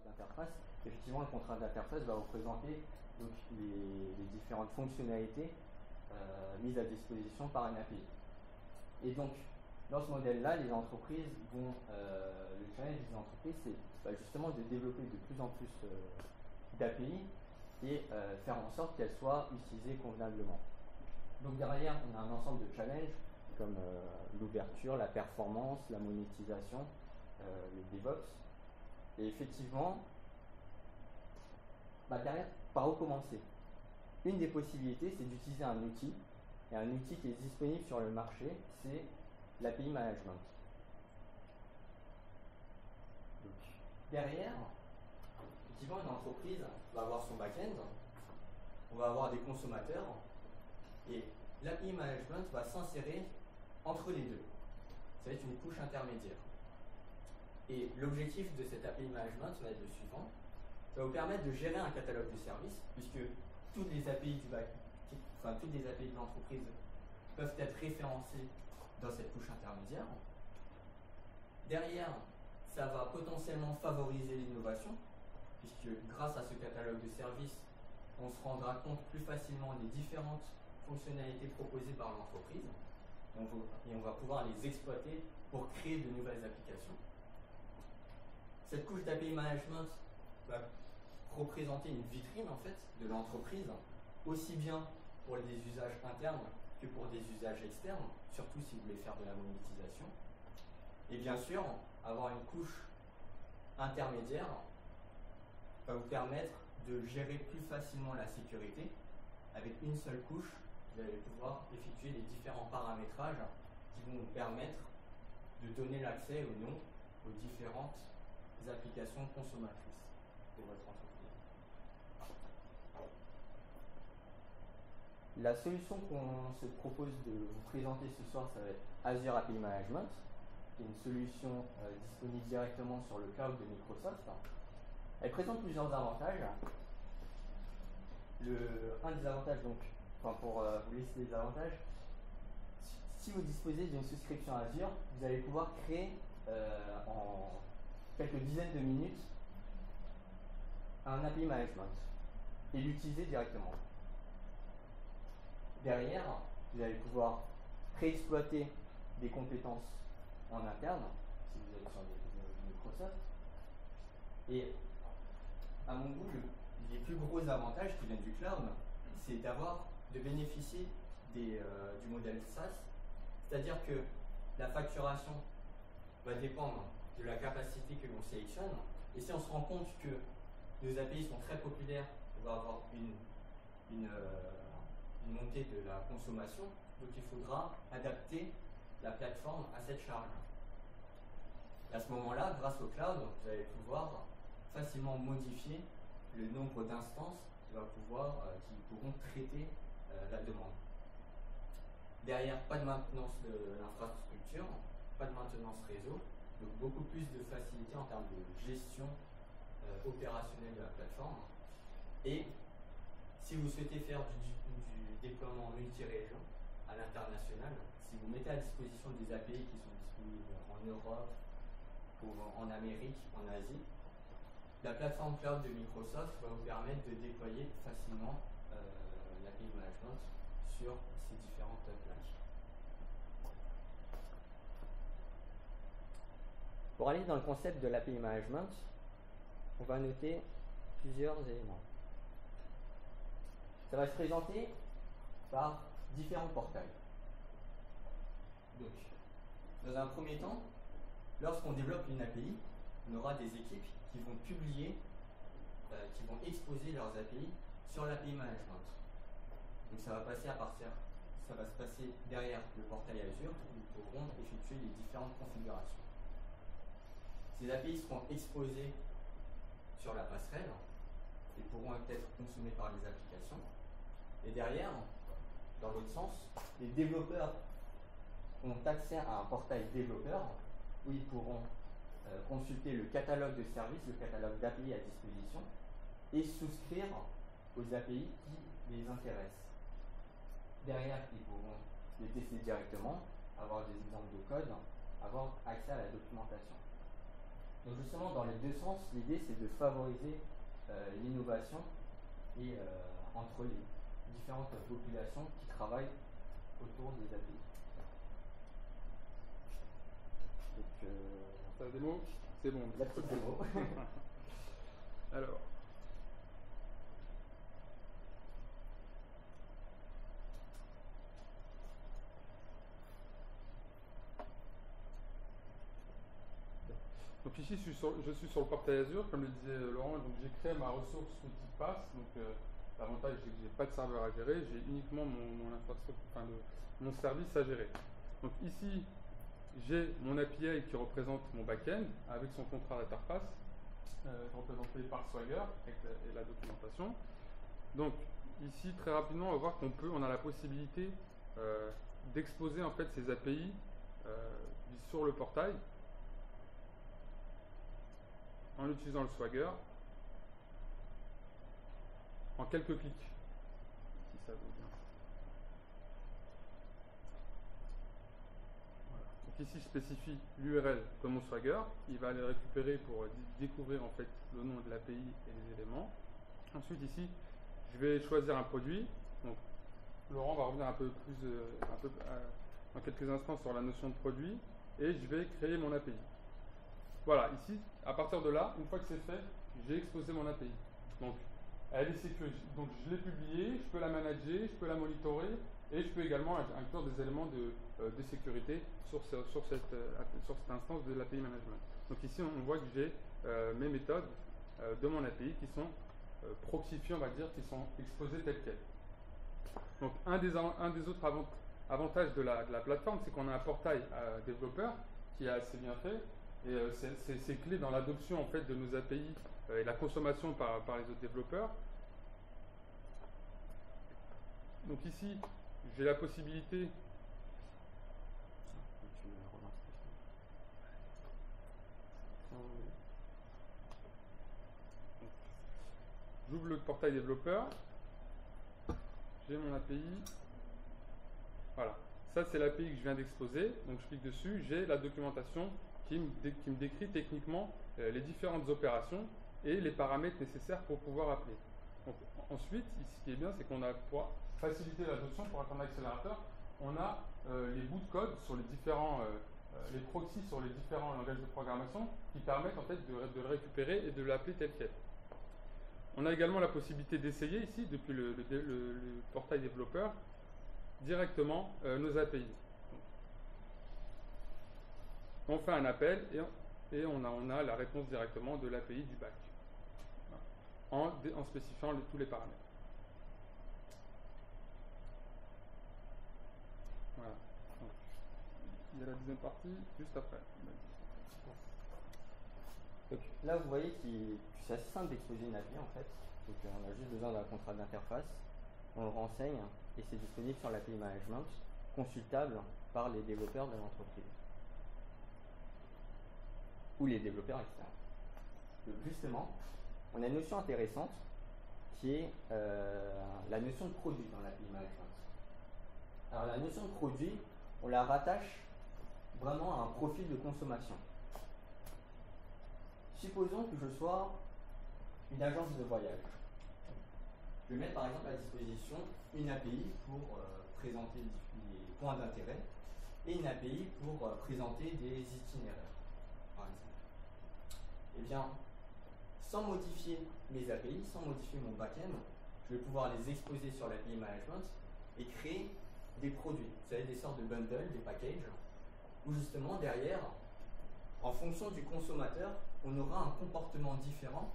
d'interface. Effectivement, le contrat d'interface va représenter donc, les différentes fonctionnalités mises à disposition par une API. Et donc, dans ce modèle-là, les entreprises vont, le challenge des entreprises, c'est justement de développer de plus en plus d'API et faire en sorte qu'elles soient utilisées convenablement. Donc derrière, on a un ensemble de challenges comme l'ouverture, la performance, la monétisation, le DevOps. Et effectivement, derrière, par où commencer? Une des possibilités, c'est d'utiliser un outil. Et un outil qui est disponible sur le marché, c'est l'API Management. Donc, derrière, effectivement, une entreprise va avoir son back-end, on va avoir des consommateurs, et l'API Management va s'insérer entre les deux. Ça va être une couche intermédiaire. Et l'objectif de cette API Management va être le suivant. Ça va vous permettre de gérer un catalogue de services, puisque toutes les API toutes les API de l'entreprise peuvent être référencées dans cette couche intermédiaire. Derrière, ça va potentiellement favoriser l'innovation, puisque grâce à ce catalogue de services, on se rendra compte plus facilement des différentes fonctionnalités proposées par l'entreprise, et on va pouvoir les exploiter pour créer de nouvelles applications. Cette couche d'API Management va représenter une vitrine en fait de l'entreprise, aussi bien pour des usages internes que pour des usages externes, surtout si vous voulez faire de la monétisation. Et bien sûr, avoir une couche intermédiaire va vous permettre de gérer plus facilement la sécurité. Avec une seule couche, vous allez pouvoir effectuer les différents paramétrages qui vont vous permettre de donner l'accès ou non aux différentes applications consommatrices de votre entreprise. La solution qu'on se propose de vous présenter ce soir, ça va être Azure API Management, qui est une solution disponible directement sur le cloud de Microsoft. Elle présente plusieurs avantages. Un des avantages, pour vous lister les avantages, si vous disposez d'une souscription Azure, vous allez pouvoir créer en quelques dizaines de minutes un API Management et l'utiliser directement. Derrière, vous allez pouvoir réexploiter des compétences en interne, si vous êtes sur Microsoft. Et à mon goût, les plus gros avantages qui viennent du cloud, c'est de bénéficier du modèle SaaS, c'est-à-dire que la facturation va dépendre de la capacité que l'on sélectionne. Et si on se rend compte que nos API sont très populaires, on va avoir une montée de la consommation, donc il faudra adapter la plateforme à cette charge. Et à ce moment-là, grâce au cloud, vous allez pouvoir facilement modifier le nombre d'instances qui pourront traiter la demande. Derrière, pas de maintenance de l'infrastructure, pas de maintenance réseau, donc beaucoup plus de facilité en termes de gestion opérationnelle de la plateforme. Et si vous souhaitez faire du déploiement multi-région à l'international, si vous mettez à disposition des API qui sont disponibles en Europe, ou en Amérique, en Asie, la plateforme cloud de Microsoft va vous permettre de déployer facilement l'API Management sur ces différentes plaques. Pour aller dans le concept de l'API Management, on va noter plusieurs éléments. Ça va se présenter par différents portails. Donc, dans un premier temps, lorsqu'on développe une API, on aura des équipes qui vont publier, qui vont exposer leurs API sur l'API Management. Donc ça va se passer derrière le portail Azure où ils pourront effectuer les différentes configurations. Ces API seront exposées sur la passerelle et pourront être consommées par les applications. Et derrière, dans l'autre sens, les développeurs ont accès à un portail développeur où ils pourront consulter le catalogue de services, le catalogue d'API à disposition et souscrire aux API qui les intéressent. Derrière, ils pourront les tester directement, avoir des exemples de code, avoir accès à la documentation. Donc justement, dans les deux sens, l'idée c'est de favoriser l'innovation et entre les différentes populations qui travaillent autour des API. Donc, la démo, c'est bon. La petite démo. Alors. Donc ici, je suis sur le portail Azure, comme le disait Laurent, donc j'ai créé ma ressource outil Pass. Donc l'avantage, c'est que je n'ai pas de serveur à gérer, j'ai uniquement mon infrastructure, enfin mon service à gérer. Donc ici, j'ai mon API qui représente mon back-end avec son contrat d'interface, représenté par Swagger et la documentation. Donc ici, très rapidement, on va voir on a la possibilité d'exposer en fait ces API sur le portail en utilisant le Swagger en quelques clics. Si ça vaut bien. Voilà. Donc ici, je spécifie l'URL de mon Swagger. Il va aller récupérer pour découvrir en fait le nom de l'API et les éléments. Ensuite, ici, je vais choisir un produit. Donc, Laurent va revenir un peu plus dans quelques instants sur la notion de produit. Et je vais créer mon API. Voilà, ici, à partir de là, une fois que c'est fait, j'ai exposé mon API. Donc, elle est sécurisée. Donc, je l'ai publiée, je peux la manager, je peux la monitorer et je peux également inclure des éléments de sécurité sur cette instance de l'API management. Donc, ici, on voit que j'ai mes méthodes de mon API qui sont proxifiées, on va dire, qui sont exposées telles quelles. Donc, un des autres avantages de la plateforme, c'est qu'on a un portail développeur qui est assez bien fait. Et c'est clé dans l'adoption en fait de nos API et la consommation par les autres développeurs. Donc ici, j'ai la possibilité. J'ouvre le portail développeur. J'ai mon API. Voilà. Ça, c'est l'API que je viens d'exposer. Donc je clique dessus. J'ai la documentation qui me décrit techniquement les différentes opérations et les paramètres nécessaires pour pouvoir appeler. Donc, ensuite, ici, ce qui est bien, c'est qu'on a, pour faciliter l'adoption, pour être un accélérateur, on a les bouts de code sur les différents, les proxys sur les différents langages de programmation qui permettent en fait de le récupérer et de l'appeler tel quel. On a également la possibilité d'essayer ici, depuis le portail développeur, directement nos API. On fait un appel et on a la réponse directement de l'API du back, en spécifiant tous les paramètres. Voilà. Donc, il y a la deuxième partie juste après. Donc là, vous voyez que c'est assez simple d'exposer une API en fait. Donc on a juste besoin d'un contrat d'interface, on le renseigne et c'est disponible sur l'API management, consultable par les développeurs de l'entreprise. Ou les développeurs externes. Donc justement, on a une notion intéressante qui est la notion de produit dans l'API management. Alors la notion de produit, on la rattache vraiment à un profil de consommation. Supposons que je sois une agence de voyage. Je vais mettre par exemple à disposition une API pour présenter les points d'intérêt et une API pour présenter des itinéraires, par exemple. Eh bien, sans modifier mes API, sans modifier mon back-end, je vais pouvoir les exposer sur l'API management et créer des produits. Vous savez, des sortes de bundles, des packages, où justement derrière, en fonction du consommateur, on aura un comportement différent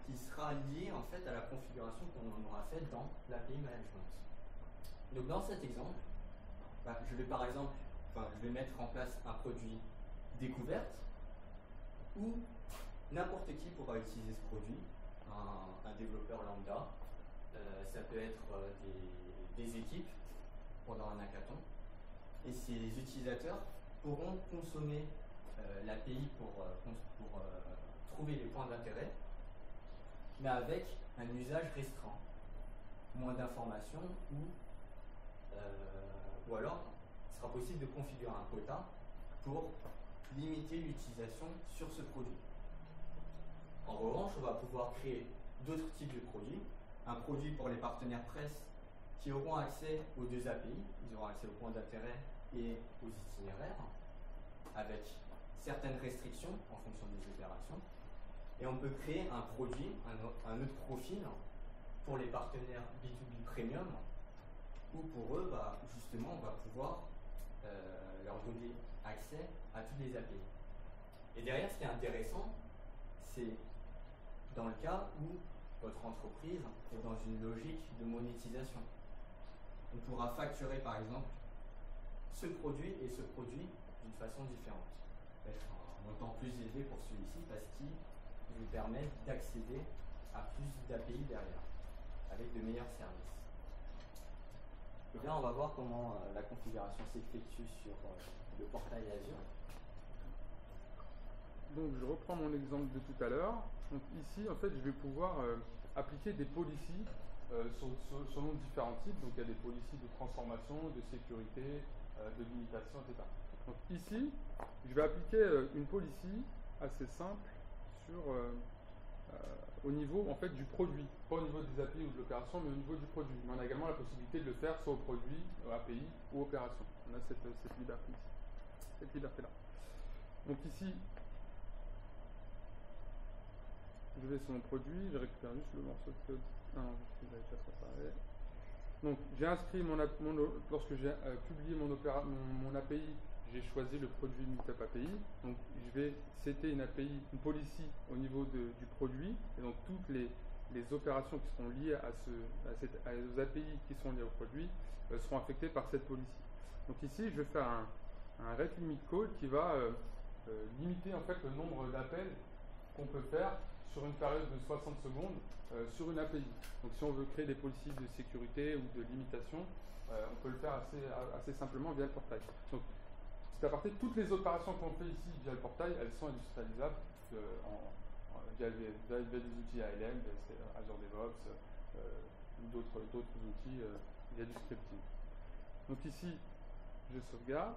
qui sera lié en fait à la configuration qu'on aura faite dans l'API management. Donc dans cet exemple, je vais par exemple, je vais mettre en place un produit découverte où n'importe qui pourra utiliser ce produit, un développeur lambda, ça peut être des équipes pendant un hackathon, et ces utilisateurs pourront consommer l'API pour trouver les points d'intérêt, mais avec un usage restreint, moins d'informations ou alors il sera possible de configurer un quota pour limiter l'utilisation sur ce produit. En revanche, on va pouvoir créer d'autres types de produits. Un produit pour les partenaires presse qui auront accès aux deux API, ils auront accès aux points d'intérêt et aux itinéraires, avec certaines restrictions en fonction des opérations. Et on peut créer un produit, un autre profil pour les partenaires B2B Premium, où pour eux, justement, on va pouvoir leur donner accès à toutes les API. Et derrière, ce qui est intéressant, c'est dans le cas où votre entreprise est dans une logique de monétisation. On pourra facturer, par exemple, ce produit et ce produit d'une façon différente. Peut-être un montant plus élevé pour celui-ci parce qu'il vous permet d'accéder à plus d'API derrière, avec de meilleurs services. Et là, on va voir comment la configuration s'effectue sur le portail Azure. Donc, je reprends mon exemple de tout à l'heure. Donc, ici, en fait, je vais pouvoir appliquer des policies selon différents types. Donc, il y a des policies de transformation, de sécurité, de limitation, etc. Donc, ici, je vais appliquer une policy assez simple au niveau en fait, du produit. Pas au niveau des API ou de l'opération, mais au niveau du produit. Mais on a également la possibilité de le faire soit au produit, API ou opération. On a cette liberté ici, cette liberté-là. Donc ici, je vais sur mon produit, je récupère juste le morceau de code. Ah non, je l'avais déjà préparé. Donc j'ai inscrit lorsque j'ai publié mon API, j'ai choisi le produit Meetup API. Donc je vais setter une API, une policy au niveau du produit. Et donc toutes les opérations qui seront liées aux API qui sont liées au produit seront affectées par cette policy. Donc ici, je vais faire un rate limit call qui va limiter en fait le nombre d'appels qu'on peut faire sur une période de 60 secondes sur une API. Donc si on veut créer des policies de sécurité ou de limitation, on peut le faire assez simplement via le portail. Donc c'est à partir de toutes les opérations qu'on fait ici via le portail, elles sont industrialisables via des outils ALM, Azure DevOps, d'autres outils via du scripting. Donc ici, je sauvegarde.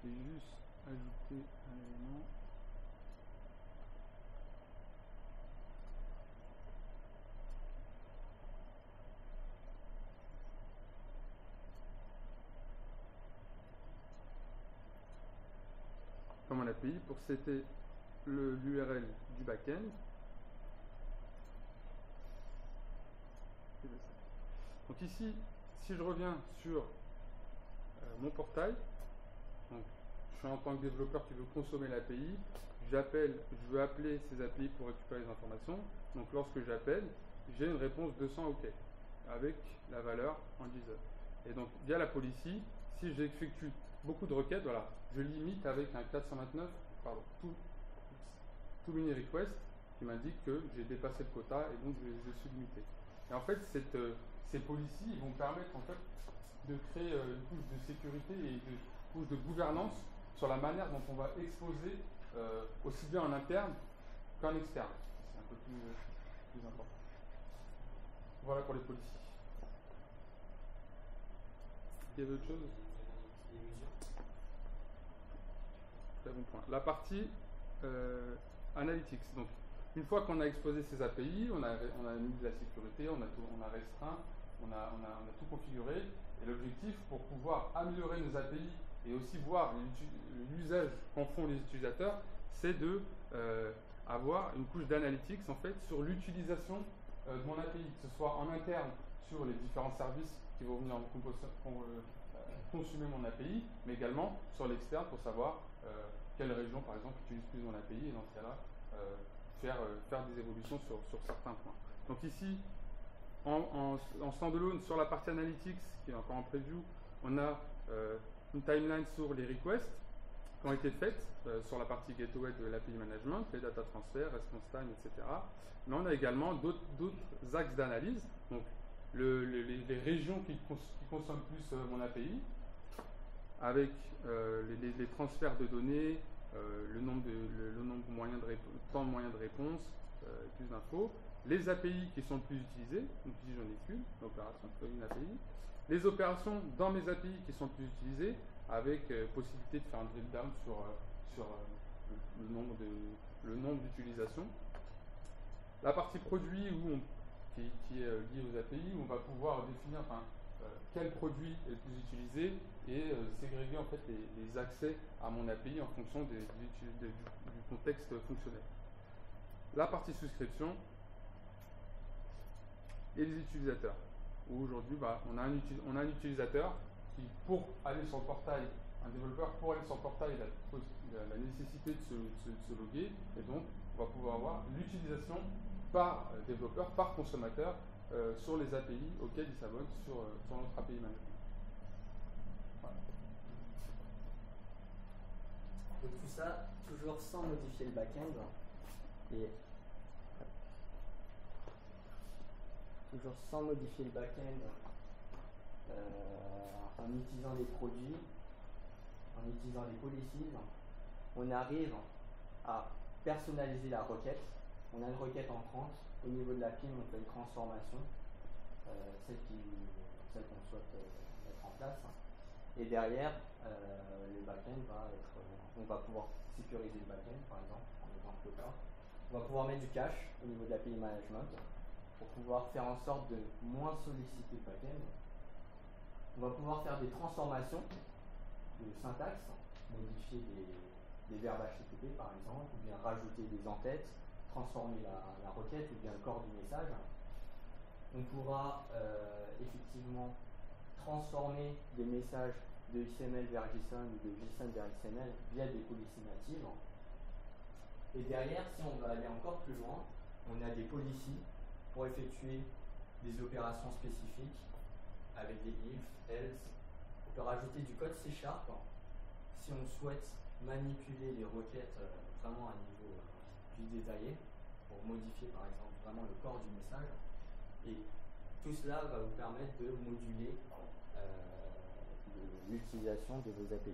Je vais juste ajouter un élément. Comme un API pour setter l'URL du backend. Donc ici, si je reviens sur mon portail, donc je suis en tant que développeur qui veut consommer l'API, je veux appeler ces API pour récupérer les informations. Donc lorsque j'appelle, j'ai une réponse 200 OK avec la valeur en 10 heures. Et donc via la policy, si j'effectue beaucoup de requêtes, voilà, je limite avec un 429, to many request qui m'indique que j'ai dépassé le quota et donc je suis limité. Et en fait, ces policies vont permettre en fait de créer une couche de sécurité et une couche de gouvernance sur la manière dont on va exposer aussi bien en interne qu'en externe. C'est un peu plus important. Voilà pour les policies. Il y avait autre chose ? Très bon point. La partie analytics. Donc, une fois qu'on a exposé ces API, on a mis de la sécurité, on a restreint, on a tout configuré. Et l'objectif, pour pouvoir améliorer nos API et aussi voir l'usage qu'en font les utilisateurs, c'est de avoir une couche d'analytics en fait sur l'utilisation de mon API, que ce soit en interne sur les différents services qui vont venir consumer mon API, mais également sur l'externe pour savoir quelle région, par exemple, utilise plus mon API et dans ce cas-là, faire des évolutions sur certains points. Donc ici, en standalone, sur la partie analytics, qui est encore en preview, on a une timeline sur les requests qui ont été faites sur la partie gateway de l'API management, les data transfers, response time, etc. Mais on a également d'autres axes d'analyse, donc les régions qui consomment plus mon API, avec les transferts de données, le nombre temps moyen de réponse, plus d'infos, les API qui sont le plus utilisées, donc ici j'en ai qu'une, l'opération, une API, les opérations dans mes API qui sont le plus utilisées, avec possibilité de faire un drill down le nombre d'utilisations. La partie produit qui est liée aux API, où on va pouvoir définir quel produit est le plus utilisé et ségréguer en fait les accès à mon API en fonction du contexte fonctionnel. La partie souscription et les utilisateurs. Où aujourd'hui, on a un utilisateur qui, pour aller sur le portail, un développeur, pour aller sur le portail, il a la nécessité de se loguer, et donc on va pouvoir avoir l'utilisation par développeur, par consommateur, sur les API auxquels il s'abonne sur notre API management. Voilà. Donc tout ça, toujours sans modifier le back-end, et toujours sans modifier le back-end, en utilisant les produits, en utilisant les policies, on arrive à personnaliser la requête. On a une requête entrante, au niveau de la PIM, on fait une transformation, celle qu'on souhaite mettre en place. Et derrière, le back-end on va pouvoir sécuriser le back-end, par exemple, en mettant le cas. On va pouvoir mettre du cache au niveau de l'API management pour pouvoir faire en sorte de moins solliciter le back-end. On va pouvoir faire des transformations de syntaxe, modifier des verbes HTTP par exemple, ou bien rajouter des entêtes, transformer la requête ou bien le corps du message. On pourra effectivement transformer des messages de XML vers JSON ou de JSON vers XML via des policies natives. Et derrière, si on va aller encore plus loin, on a des policies pour effectuer des opérations spécifiques avec des if, else. On peut rajouter du code C# si on souhaite manipuler les requêtes vraiment à un niveau plus détaillé pour modifier par exemple vraiment le corps du message. Et tout cela va vous permettre de moduler l'utilisation de vos API.